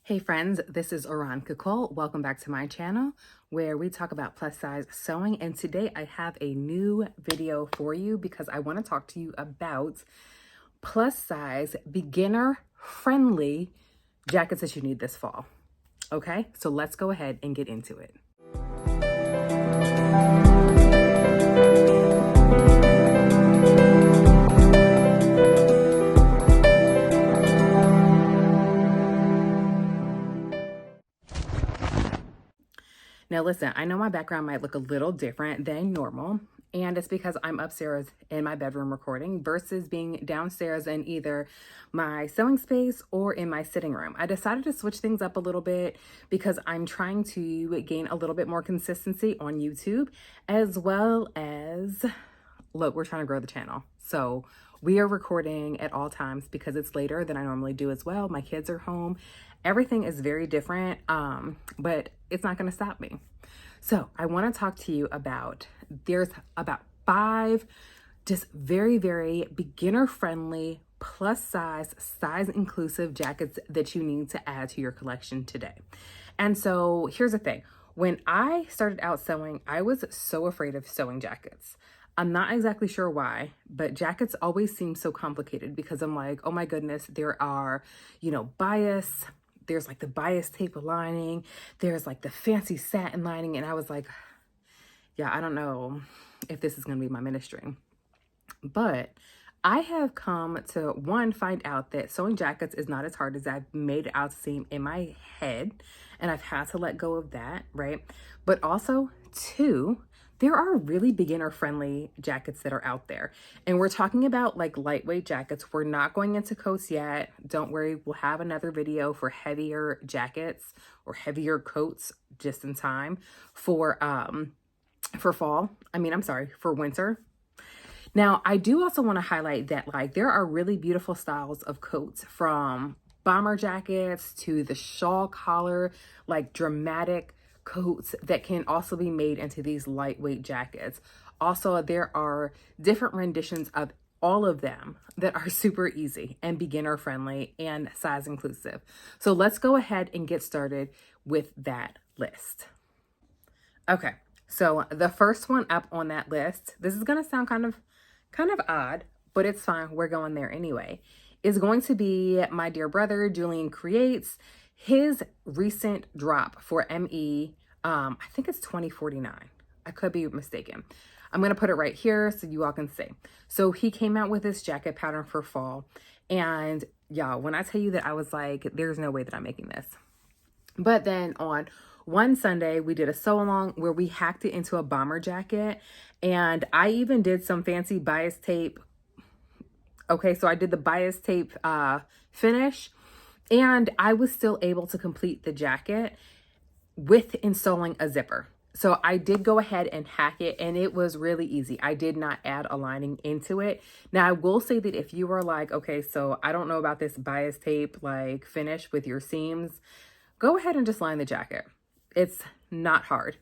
Hey friends, this is Mikal. Welcome back to my channel where we talk about plus size sewing. And today I have a new video for you because I want to talk to you about plus size beginner friendly jackets that you need this fall. Okay, so let's go ahead and get into it. Now listen, I know my background might look a little different than normal, and it's because I'm upstairs in my bedroom recording versus being downstairs in either my sewing space or in my sitting room. I decided to switch things up a little bit because I'm trying to gain a little bit more consistency on YouTube, as well as, look, we're trying to grow the channel. So we are recording at all times because it's later than I normally do as well. My kids are home. Everything is very different, but it's not going to stop me. So I want to talk to you about, there's about 5 just very, very beginner friendly, plus size inclusive jackets that you need to add to your collection today. And so here's the thing. When I started out sewing, I was so afraid of sewing jackets. I'm not exactly sure why, but jackets always seem so complicated because I'm like, oh my goodness, there are, bias. There's like the bias tape lining. There's like the fancy satin lining. And I was like, yeah, I don't know if this is going to be my ministry. But I have come to, one, find out that sewing jackets is not as hard as I've made it out to seem in my head. And I've had to let go of that, right? But also, 2, there are really beginner friendly jackets that are out there. And we're talking about like lightweight jackets. We're not going into coats yet. Don't worry, we'll have another video for heavier jackets or heavier coats just in time for fall. For winter. Now, I do also want to highlight that like there are really beautiful styles of coats, from bomber jackets to the shawl collar, like dramatic coats that can also be made into these lightweight jackets. Also, there are different renditions of all of them that are super easy and beginner friendly and size inclusive. So let's go ahead and get started with that list. Okay, so the first one up on that list, this is going to sound kind of odd, but it's fine. We're going there anyway. Is going to be my dear brother, Julian creates his recent drop for ME. I think it's 2049. I could be mistaken. I'm going to put it right here so you all can see. So he came out with this jacket pattern for fall. And y'all, when I tell you that I was like, there's no way that I'm making this. But then on one Sunday, we did a sew along where we hacked it into a bomber jacket. And I even did some fancy bias tape. Okay, so I did the bias tape finish, and I was still able to complete the jacket with installing a zipper. So I did go ahead and hack it, and it was really easy. I did not add a lining into it. Now I will say that if you were like, okay, so I don't know about this bias tape like finish with your seams, go ahead and just line the jacket. It's not hard.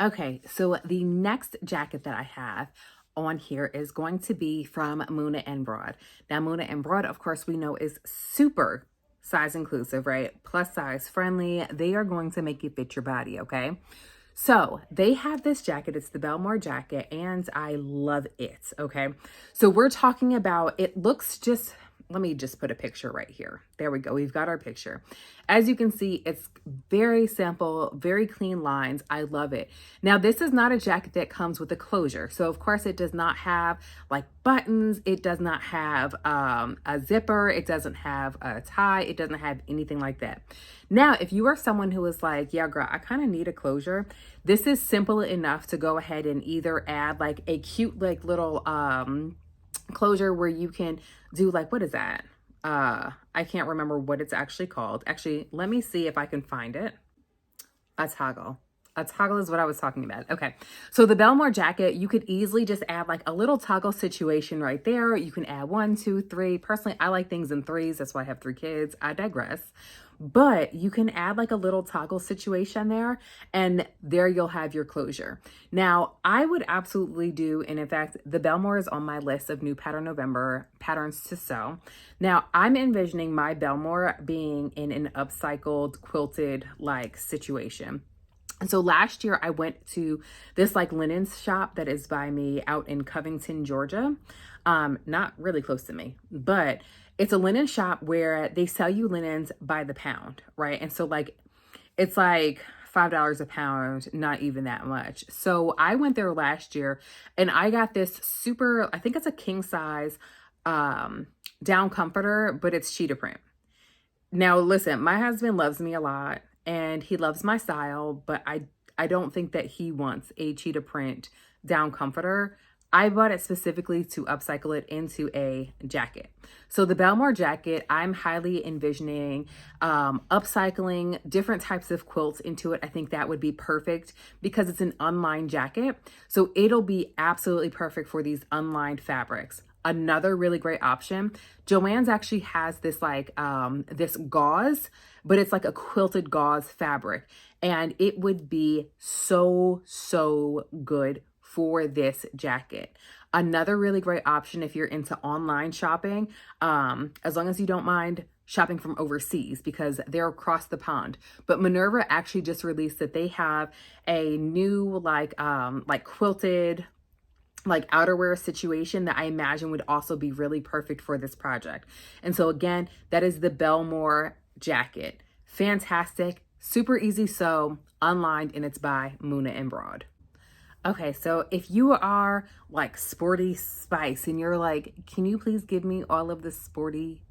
Okay, so the next jacket that I have on here is going to be from Muna and Broad. Now, Muna and Broad, of course, we know is super size inclusive, right? Plus size friendly. They are going to make you fit your body, okay? So they have this jacket. It's the Belmore Jacket, and I love it, okay? So we're talking about, it looks just, let me just put a picture right here. There we go. We've got our picture. As you can see, it's very simple, very clean lines. I love it. Now, this is not a jacket that comes with a closure. So of course it does not have like buttons. It does not have a zipper. It doesn't have a tie. It doesn't have anything like that. Now, if you are someone who is like, yeah, girl, I kind of need a closure, this is simple enough to go ahead and either add like a cute, like little, closure where you can do like, what is that? I can't remember what it's actually called. Actually, let me see if I can find it. A toggle. A toggle is what I was talking about. Okay. So the Belmore Jacket, you could easily just add like a little toggle situation right there. You can add 1, 2, 3. Personally, I like things in 3s. That's why I have 3 kids. I digress. but you can add like a little toggle situation there, and there you'll have your closure. Now, I would absolutely do, and in fact, the Belmore is on my list of new pattern November patterns to sew. Now, I'm envisioning my Belmore being in an upcycled quilted like situation. And so last year I went to this like linen shop that is by me out in Covington, Georgia. Not really close to me, but it's a linen shop where they sell you linens by the pound, right? And so like it's like $5 a pound, not even that much. So I went there last year and I got this super, I think it's a king size down comforter, but it's cheetah print. Now, listen, my husband loves me a lot and he loves my style, but I don't think that he wants a cheetah print down comforter. I bought it specifically to upcycle it into a jacket. So the Belmore Jacket, I'm highly envisioning upcycling different types of quilts into it. I think that would be perfect because it's an unlined jacket. So it'll be absolutely perfect for these unlined fabrics. Another really great option, Joann's actually has this like this gauze, but it's like a quilted gauze fabric, and it would be so good for this jacket. Another really great option if you're into online shopping, as long as you don't mind shopping from overseas because they're across the pond. But Minerva actually just released that they have a new like quilted like outerwear situation that I imagine would also be really perfect for this project. And so again, that is the Belmore Jacket. Fantastic, super easy sew, unlined, and it's by Muna and Broad. Okay, so if you are like sporty spice and you're like, can you please give me all of the sporty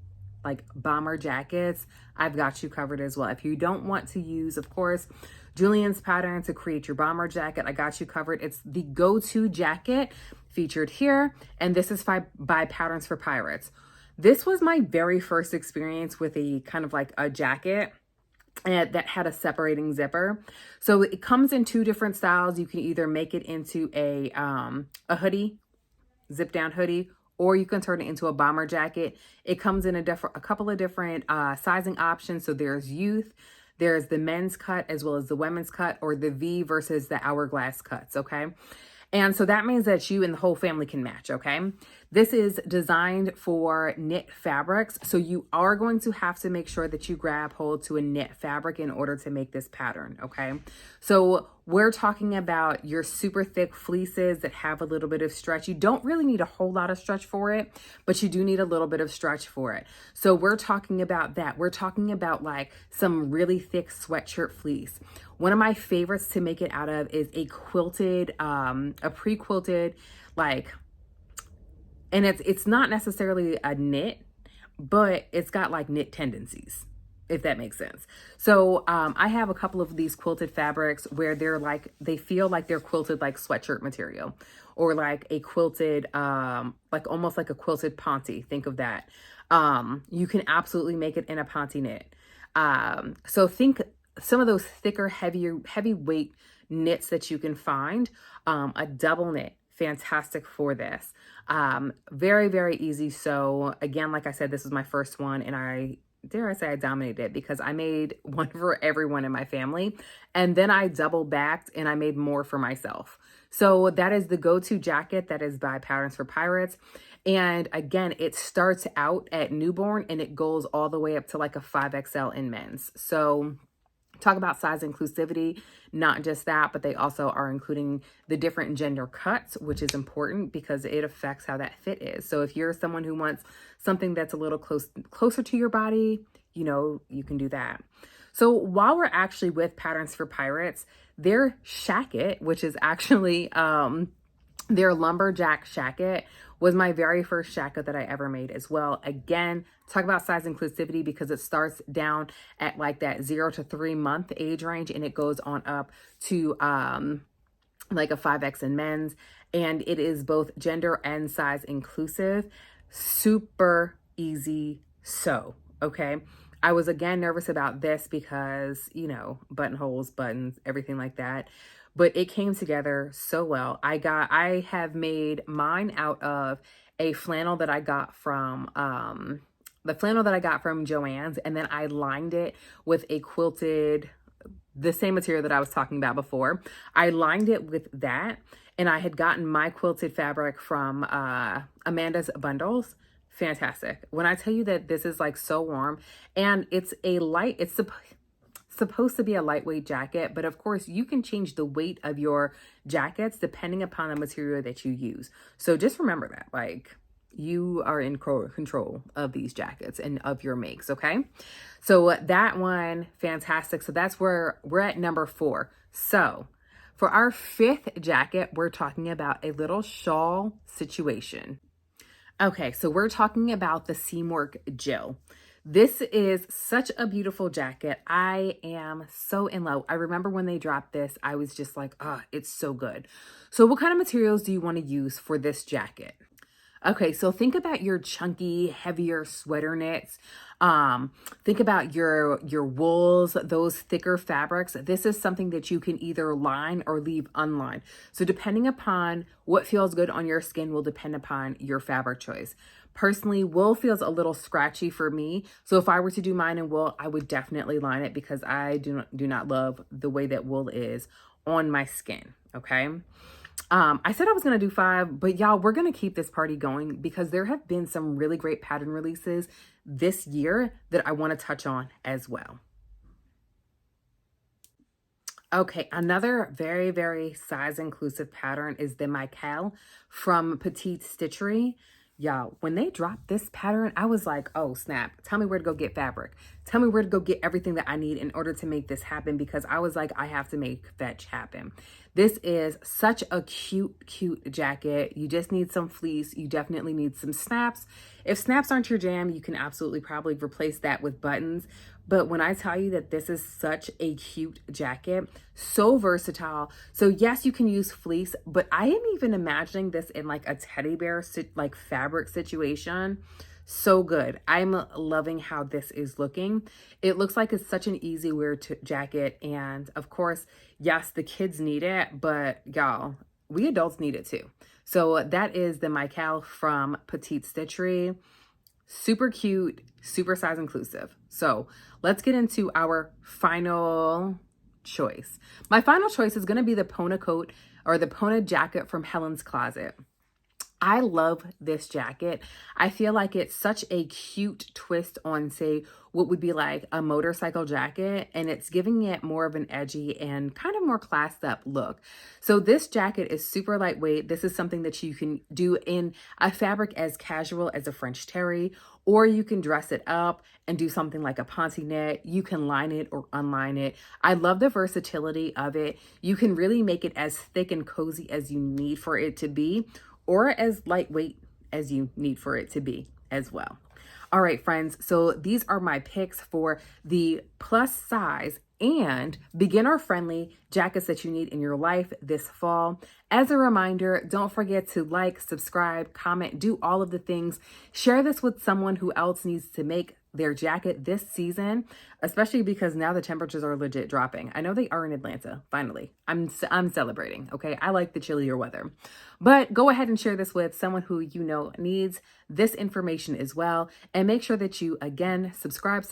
like bomber jackets, I've got you covered as well. If you don't want to use, of course, Julian's pattern to create your bomber jacket, I got you covered. It's the go-to jacket featured here, and this is by Patterns for Pirates. This was my very first experience with a kind of like a jacket and that had a separating zipper. So it comes in two different styles. You can either make it into a hoodie, zip down hoodie, or you can turn it into a bomber jacket. It comes in a couple of different sizing options. So there's youth, there's the men's cut as well as the women's cut, or the V versus the hourglass cuts, okay? And so that means that you and the whole family can match, okay? This is designed for knit fabrics. So you are going to have to make sure that you grab hold to a knit fabric in order to make this pattern, okay? So we're talking about your super thick fleeces that have a little bit of stretch. You don't really need a whole lot of stretch for it, but you do need a little bit of stretch for it. So we're talking about that. We're talking about like some really thick sweatshirt fleece. One of my favorites to make it out of is a quilted, a pre-quilted, like, and it's not necessarily a knit, but it's got like knit tendencies, if that makes sense. So I have a couple of these quilted fabrics where they feel like they're quilted like sweatshirt material, or like a quilted, like almost like a quilted ponte. Think of that. You can absolutely make it in a ponte knit. So think some of those thicker, heavyweight knits that you can find. A double knit, fantastic for this. Very easy. So again, like I said, this is my first one, and dare I say I dominated it because I made one for everyone in my family, and then I double backed and I made more for myself. So that is the go-to jacket that is by Patterns for Pirates. And again, it starts out at newborn and it goes all the way up to like a 5XL in men's. So talk about size inclusivity, not just that, but they also are including the different gender cuts, which is important because it affects how that fit is. So if you're someone who wants something that's a little closer to your body, you know, you can do that. So while we're actually with Patterns for Pirates, their shacket, which is actually their Lumberjack Shacket, was my very first shacket that I ever made as well. Again, talk about size inclusivity because it starts down at like that 0 to 3 month age range and it goes on up to like a 5X in men's, and it is both gender and size inclusive. Super easy sew, okay? I was again nervous about this because, you know, buttonholes, buttons, everything like that. But it came together so well. I have made mine out of a flannel that I got from the flannel that I got from Joann's, and then I lined it with a quilted, the same material that I was talking about before. I lined it with that, and I had gotten my quilted fabric from Amanda's Bundles. Fantastic. When I tell you that this is like so warm, and it's a light, it's supposed to be a lightweight jacket, but of course you can change the weight of your jackets depending upon the material that you use. So just remember that, like, you are in control of these jackets and of your makes, okay? So that one, fantastic. So that's where we're at, number 4. So for our 5th jacket, we're talking about a little shawl situation. Okay, so we're talking about the Seamwork Jill. This is such a beautiful jacket. I am so in love. I remember when they dropped this, I was just like, oh, it's so good. So what kind of materials do you want to use for this jacket? Okay, so think about your chunky, heavier sweater knits. Think about your wools, those thicker fabrics. This is something that you can either line or leave unlined. So depending upon what feels good on your skin will depend upon your fabric choice. Personally, wool feels a little scratchy for me. So if I were to do mine in wool, I would definitely line it because I do not love the way that wool is on my skin, okay? I said I was going to do 5, but y'all, we're going to keep this party going because there have been some really great pattern releases this year that I want to touch on as well. Okay, another very, very size inclusive pattern is the Mikal from Petite Stitchery. Y'all, when they dropped this pattern, I was like, oh snap, tell me where to go get fabric. Tell me where to go get everything that I need in order to make this happen, because I was like, I have to make fetch happen. This is such a cute, cute jacket. You just need some fleece. You definitely need some snaps. If snaps aren't your jam, you can absolutely probably replace that with buttons. But when I tell you that this is such a cute jacket, so versatile. So yes, you can use fleece, but I am even imagining this in like a teddy bear like fabric situation. So good. I'm loving how this is looking. It looks like it's such an easy wear jacket. And of course, yes, the kids need it, but y'all, we adults need it too. So that is the Mikal from Petite Stitchery. Super cute, super size inclusive. So let's get into our final choice. My final choice is going to be the Pona coat or the Pona jacket from Helen's Closet. I love this jacket. I feel like it's such a cute twist on, say, what would be like a motorcycle jacket, and it's giving it more of an edgy and kind of more classed up look. So this jacket is super lightweight. This is something that you can do in a fabric as casual as a French terry, or you can dress it up and do something like a ponte knit. You can line it or unline it. I love the versatility of it. You can really make it as thick and cozy as you need for it to be, or as lightweight as you need for it to be as well. All right, friends, so these are my picks for the plus size and beginner friendly jackets that you need in your life this fall. As a reminder, don't forget to like, subscribe, comment, do all of the things. Share this with someone who else needs to make their jacket this season, especially because now the temperatures are legit dropping. I know they are in Atlanta. Finally, I'm celebrating. Okay, I like the chillier weather, but go ahead and share this with someone who you know needs this information as well. And make sure that you again subscribe.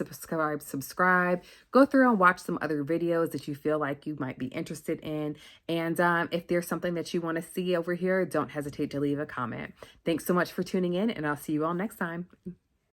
Go through and watch some other videos that you feel like you might be interested in. And if there's something that you want to see over here, don't hesitate to leave a comment. Thanks so much for tuning in, and I'll see you all next time.